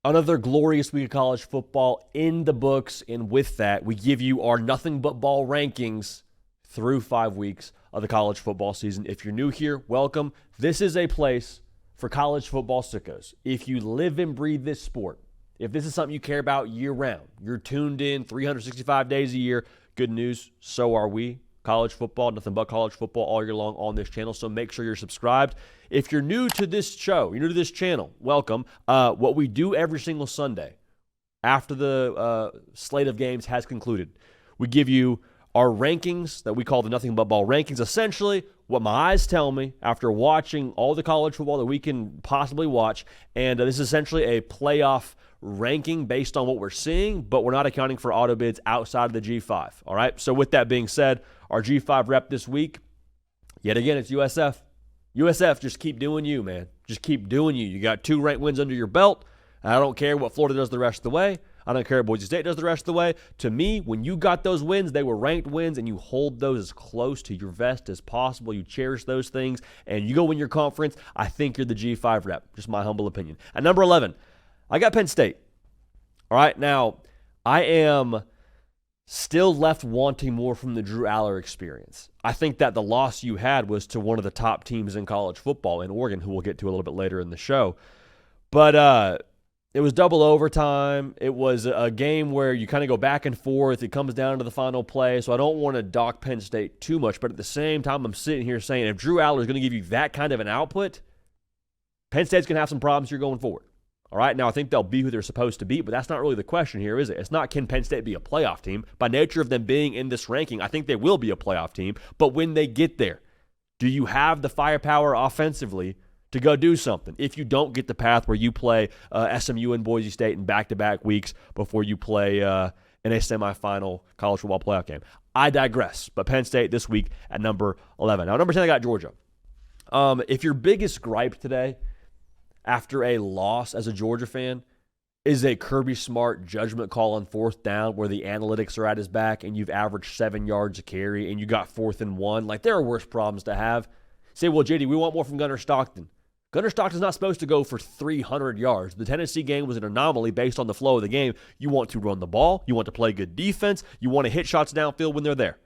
Another glorious week of college football in the books, and with that, we give you our nothing but ball rankings through 5 weeks of the college football season. If you're new here, welcome. This is a place for college football sickos. If you live and breathe this sport, if this is something you care about year-round, you're tuned in 365 days a year, good news, so are we. College football, nothing but college football all year long on this channel, so make sure you're subscribed. If you're new to this show, you're new to this channel, welcome. What we do every single Sunday after the slate of games has concluded, we give you our rankings that we call the Nothing But Ball rankings. Essentially, what my eyes tell me after watching all the college football that we can possibly watch, and this is essentially a playoff ranking based on what we're seeing, but we're not accounting for auto bids outside of the G5, all right? So with that being said, our G5 rep this week, yet again, it's USF. USF, just keep doing you, man. Just keep doing you. You got 2 ranked wins under your belt. I don't care what Florida does the rest of the way. I don't care what Boise State does the rest of the way. To me, when you got those wins, they were ranked wins, and you hold those as close to your vest as possible. You cherish those things, and you go win your conference. I think you're the G5 rep. Just my humble opinion. At number 11, I got Penn State. All right, now, I am still left wanting more from the Drew Aller experience. I think that the loss you had was to one of the top teams in college football in Oregon, who we'll get to a little bit later in the show. But it was double overtime. It was a game where you kind of go back and forth. It comes down to the final play, so I don't want to dock Penn State too much. But at the same time, I'm sitting here saying if Drew Aller is going to give you that kind of an output, Penn State's going to have some problems here going forward. All right, now I think they'll be who they're supposed to be, but that's not really the question here, is it? It's not can Penn State be a playoff team. By nature of them being in this ranking, I think they will be a playoff team, but when they get there, do you have the firepower offensively to go do something? If you don't get the path where you play SMU and Boise State in back-to-back weeks before you play in a semifinal college football playoff game. I digress, but Penn State this week at number 11. Now, number 10, I got Georgia. If your biggest gripe today after a loss as a Georgia fan is a Kirby Smart judgment call on 4th down where the analytics are at his back and you've averaged 7 yards a carry and you got 4th and 1, like there are worse problems to have. Say, well, JD, we want more from Gunnar Stockton. Gunnar Stockton's not supposed to go for 300 yards. The Tennessee game was an anomaly based on the flow of the game. You want to run the ball. You want to play good defense. You want to hit shots downfield when they're there.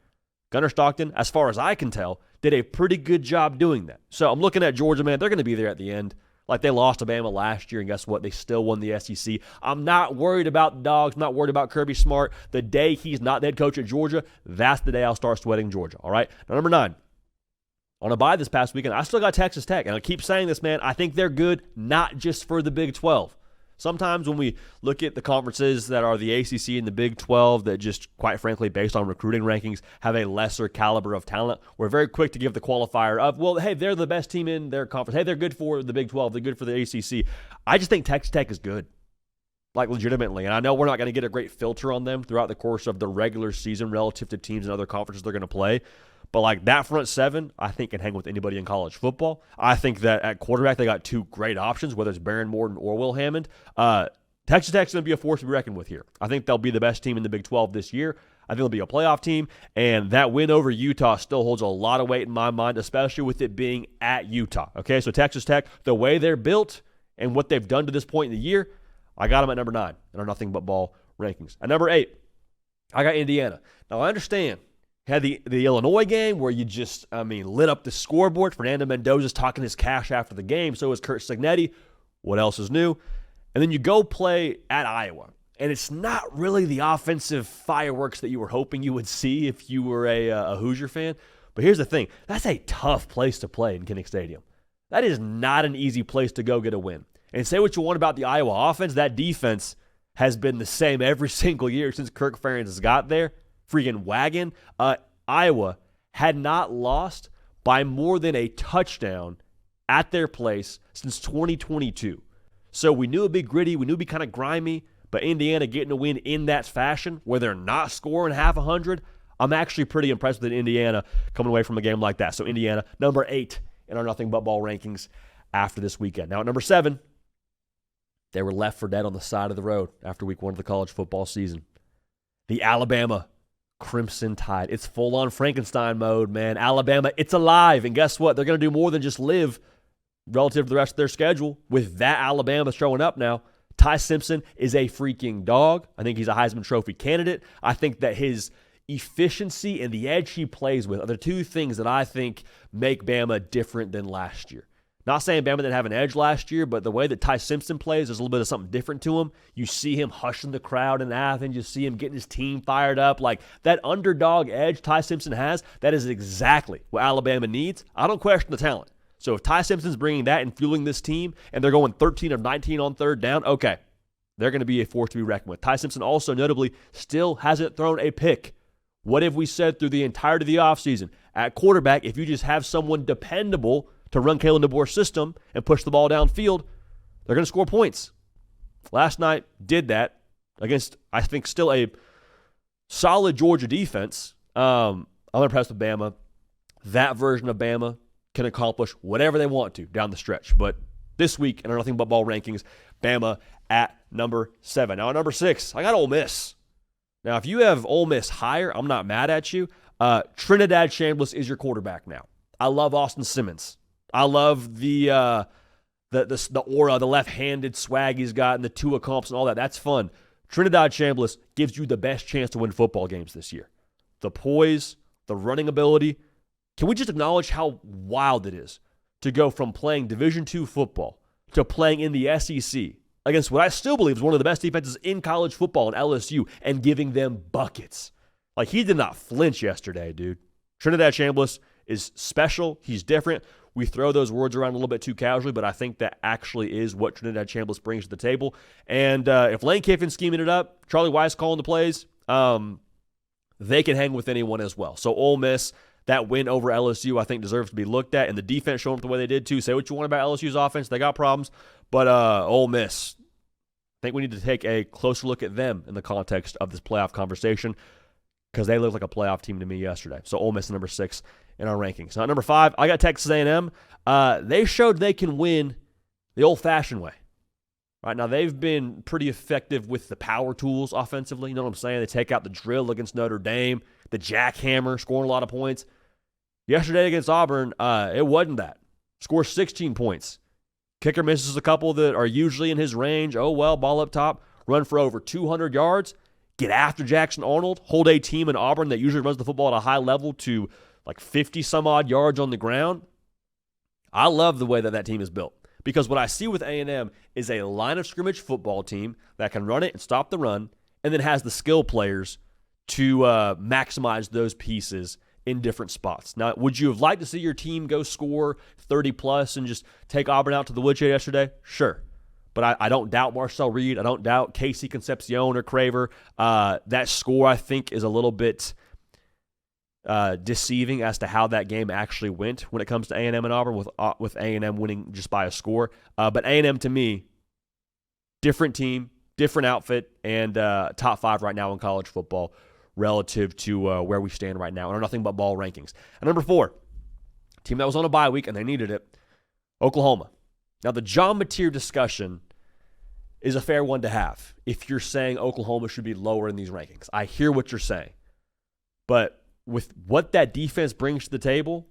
Gunnar Stockton, as far as I can tell, did a pretty good job doing that. So I'm looking at Georgia, man. They're going to be there at the end. Like they lost to Bama last year, and guess what? They still won the SEC. I'm not worried about the Dogs. I'm not worried about Kirby Smart. The day he's not the head coach at Georgia, that's the day I'll start sweating Georgia, all right? Now, number 9. On a bye this past weekend, I still got Texas Tech, and I keep saying this, man. I think they're good, not just for the Big 12. Sometimes when we look at the conferences that are the ACC and the Big 12 that just, quite frankly, based on recruiting rankings, have a lesser caliber of talent, we're very quick to give the qualifier of, well, hey, they're the best team in their conference. Hey, they're good for the Big 12. They're good for the ACC. I just think Texas Tech is good, like legitimately. And I know we're not going to get a great filter on them throughout the course of the regular season relative to teams and other conferences they're going to play. But like that front 7, I think can hang with anybody in college football. I think that at quarterback, they got 2 great options, whether it's Baron Morton or Will Hammond. Texas Tech's going to be a force to be reckoned with here. I think they'll be the best team in the Big 12 this year. I think they'll be a playoff team. And that win over Utah still holds a lot of weight in my mind, especially with it being at Utah. Okay, so Texas Tech, the way they're built and what they've done to this point in the year, I got them at number 9 in our Nothing But Ball rankings. At number 8, I got Indiana. Now, I understand. Had the Illinois game where you just, lit up the scoreboard. Fernando Mendoza's talking his cash after the game. So is Kurt Signetti. What else is new? And then you go play at Iowa. And it's not really the offensive fireworks that you were hoping you would see if you were a Hoosier fan. But here's the thing. That's a tough place to play in Kinnick Stadium. That is not an easy place to go get a win. And say what you want about the Iowa offense, that defense has been the same every single year since Kirk Ferentz has got there. Freaking wagon. Iowa had not lost by more than a touchdown at their place since 2022. So we knew it'd be gritty. We knew it'd be kind of grimy. But Indiana getting a win in that fashion where they're not scoring half 100, I'm actually pretty impressed with Indiana coming away from a game like that. So Indiana, number 8 in our Nothing But Ball rankings after this weekend. Now at number 7, they were left for dead on the side of the road after week 1 of the college football season. The Alabama Crimson Tide. It's full-on Frankenstein mode, man. Alabama, it's alive. And guess what? They're going to do more than just live relative to the rest of their schedule with that Alabama showing up now. Ty Simpson is a freaking dog. I think he's a Heisman Trophy candidate. I think that his efficiency and the edge he plays with are the two things that I think make Bama different than last year. Not saying Bama didn't have an edge last year, but the way that Ty Simpson plays, there's a little bit of something different to him. You see him hushing the crowd in Athens. You see him getting his team fired up. Like that underdog edge Ty Simpson has, that is exactly what Alabama needs. I don't question the talent. So if Ty Simpson's bringing that and fueling this team, and they're going 13 of 19 on third down, okay, they're going to be a force to be reckoned with. Ty Simpson also notably still hasn't thrown a pick. What have we said through the entirety of the offseason? At quarterback, if you just have someone dependable to run Kalen DeBoer's system and push the ball downfield, they're going to score points. Last night did that against, I think, still a solid Georgia defense. I'm impressed with Bama. That version of Bama can accomplish whatever they want to down the stretch. But this week, in our Nothing But Ball rankings, Bama at number 7. Now, at number 6, I got Ole Miss. Now, if you have Ole Miss higher, I'm not mad at you. Trinidad Chambliss is your quarterback now. I love Austin Simmons. I love the aura, the left-handed swag he's got, and the Tua comps and all that. That's fun. Trinidad Chambliss gives you the best chance to win football games this year. The poise, the running ability. Can we just acknowledge how wild it is to go from playing Division II football to playing in the SEC against what I still believe is one of the best defenses in college football in LSU and giving them buckets? Like, he did not flinch yesterday, dude. Trinidad Chambliss is special. He's different. We throw those words around a little bit too casually, but I think that actually is what Trinidad Chambliss brings to the table. And if Lane Kiffin's scheming it up, Charlie Weiss calling the plays, they can hang with anyone as well. So Ole Miss, that win over LSU, I think deserves to be looked at. And the defense showing up the way they did too. Say what you want about LSU's offense. They got problems. But Ole Miss, I think we need to take a closer look at them in the context of this playoff conversation because they looked like a playoff team to me yesterday. So Ole Miss number 6 in our rankings. Now, number 5, I got Texas A&M. They showed they can win the old-fashioned way. Right now, they've been pretty effective with the power tools offensively. You know what I'm saying? They take out the drill against Notre Dame, the jackhammer, scoring a lot of points. Yesterday against Auburn, it wasn't that. Scores 16 points. Kicker misses a couple that are usually in his range. Oh, well, ball up top. Run for over 200 yards. Get after Jackson Arnold. Hold a team in Auburn that usually runs the football at a high level to like 50-some-odd yards on the ground. I love the way that team is built because what I see with A&M is a line of scrimmage football team that can run it and stop the run and then has the skill players to maximize those pieces in different spots. Now, would you have liked to see your team go score 30-plus and just take Auburn out to the woodshed yesterday? Sure. But I don't doubt Marcel Reed. I don't doubt Casey Concepcion or Craver. That score, I think, is a little bit deceiving as to how that game actually went when it comes to A&M and Auburn, with A&M winning just by a score. But A&M, to me, different team, different outfit, and top 5 right now in college football relative to where we stand right now in our Nothing But Ball rankings. And number 4, team that was on a bye week and they needed it, Oklahoma. Now, the John Mateer discussion is a fair one to have if you're saying Oklahoma should be lower in these rankings. I hear what you're saying. But with what that defense brings to the table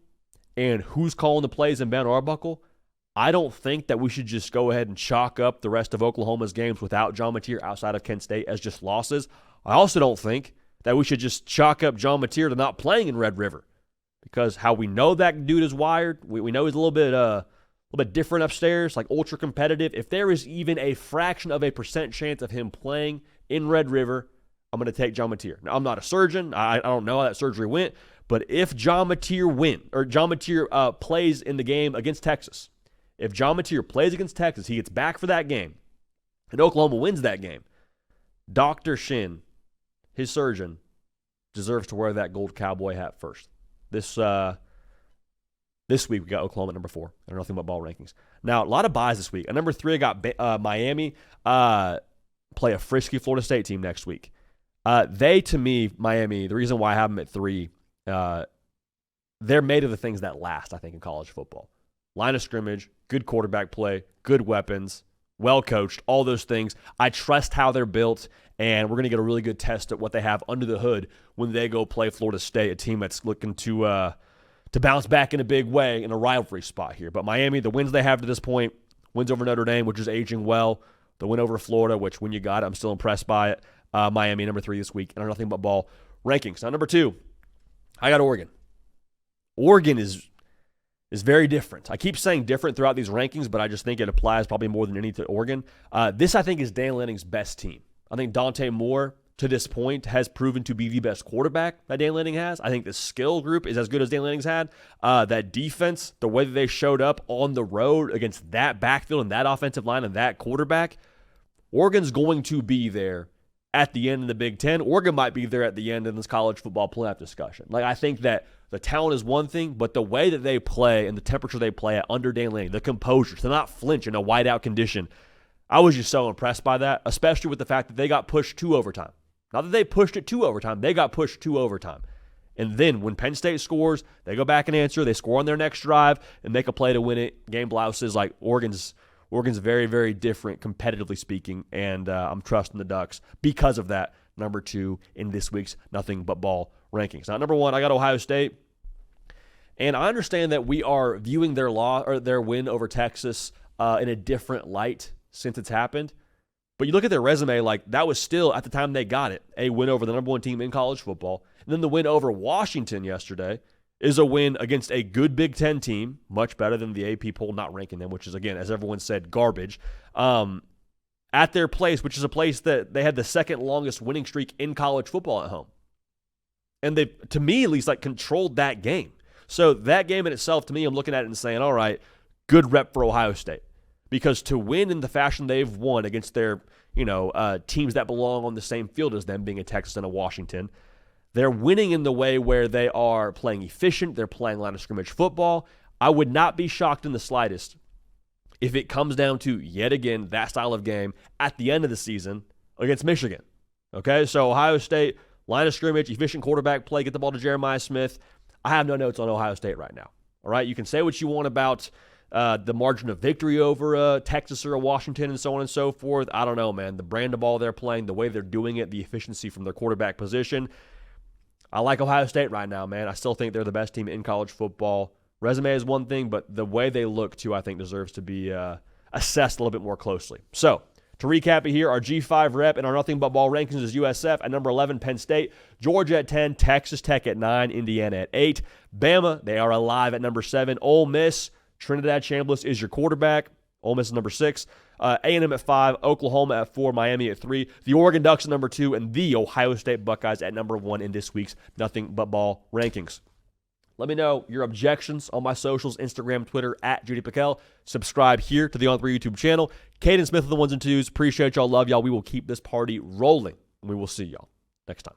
and who's calling the plays in Ben Arbuckle, I don't think that we should just go ahead and chalk up the rest of Oklahoma's games without John Mateer outside of Kent State as just losses. I also don't think that we should just chalk up John Mateer to not playing in Red River because how we know that dude is wired, we know he's a little bit different upstairs, like ultra competitive. If there is even a fraction of a percent chance of him playing in Red River, I'm going to take John Mateer. Now, I'm not a surgeon. I don't know how that surgery went. But if John Mateer plays in the game against Texas, if John Mateer plays against Texas, he gets back for that game, and Oklahoma wins that game, Dr. Shin, his surgeon, deserves to wear that gold cowboy hat first. This week we got Oklahoma at number 4. I don't know Nothing But Ball rankings. Now, a lot of buys this week. At number 3, I got Miami play a frisky Florida State team next week. To me, Miami, the reason why I have them at 3, they're made of the things that last, I think, in college football. Line of scrimmage, good quarterback play, good weapons, well-coached, all those things. I trust how they're built, and we're going to get a really good test at what they have under the hood when they go play Florida State, a team that's looking to bounce back in a big way in a rivalry spot here. But Miami, the wins they have to this point, wins over Notre Dame, which is aging well, The win over Florida, which when you got it, I'm still impressed by it. Miami, number 3 this week, and our nothing but ball rankings. Now, number 2, I got Oregon. Oregon is very different. I keep saying different throughout these rankings, but I just think it applies probably more than any to Oregon. This, I think, is Dan Lanning's best team. I think Dante Moore, to this point, has proven to be the best quarterback that Dan Lanning has. I think the skill group is as good as Dan Lanning's had. That defense, the way that they showed up on the road against that backfield and that offensive line and that quarterback, Oregon's going to be there at the end of the Big Ten. Oregon might be there at the end in this college football playoff discussion. Like, I think that the talent is one thing, but the way that they play and the temperature they play at under Dan Lanning, the composure, to not flinch in a whiteout condition, I was just so impressed by that, especially with the fact that they got pushed to overtime. Not that they pushed it to overtime, they got pushed to overtime. And then when Penn State scores, they go back and answer, they score on their next drive, and make a play to win it. Game blouses. Like, Oregon's very, very different, competitively speaking, and I'm trusting the Ducks because of that. Number 2 in this week's Nothing But Ball rankings. Now, number 1, I got Ohio State, and I understand that we are viewing their win over Texas in a different light since it's happened. But you look at their resume, like, that was still, at the time they got it, a win over the number 1 team in college football. And then the win over Washington yesterday is a win against a good Big Ten team, much better than the AP poll not ranking them, which is, again, as everyone said, garbage, at their place, which is a place that they had the second longest winning streak in college football at home. And they, to me at least, like, controlled that game. So that game in itself, to me, I'm looking at it and saying, all right, good rep for Ohio State. Because to win in the fashion they've won against their, teams that belong on the same field as them, being a Texas and a Washington, they're winning in the way where they are playing efficient, they're playing line of scrimmage football. I would not be shocked in the slightest if it comes down to, yet again, that style of game at the end of the season against Michigan. Okay, so Ohio State, line of scrimmage, efficient quarterback play, get the ball to Jeremiah Smith. I have no notes on Ohio State right now. All right, you can say what you want about the margin of victory over Texas or Washington and so on and so forth. I don't know, man. The brand of ball they're playing, the way they're doing it, the efficiency from their quarterback position. I like Ohio State right now, man. I still think they're the best team in college football. Resume is one thing, but the way they look, too, I think deserves to be assessed a little bit more closely. So, to recap it here, our G5 rep and our Nothing But Ball rankings is USF at number 11, Penn State, Georgia at 10, Texas Tech at 9, Indiana at 8, Bama, they are alive at number 7, Ole Miss, Trinidad Chambliss is your quarterback, Ole Miss is number 6, A&M at 5, Oklahoma at 4, Miami at 3, the Oregon Ducks at number 2, and the Ohio State Buckeyes at number 1 in this week's Nothing But Ball rankings. Let me know your objections on my socials, Instagram, Twitter, at Judy PicKell. Subscribe here to the On3 YouTube channel. Caden Smith of the ones and twos. Appreciate y'all. Love y'all. We will keep this party rolling, and we will see y'all next time.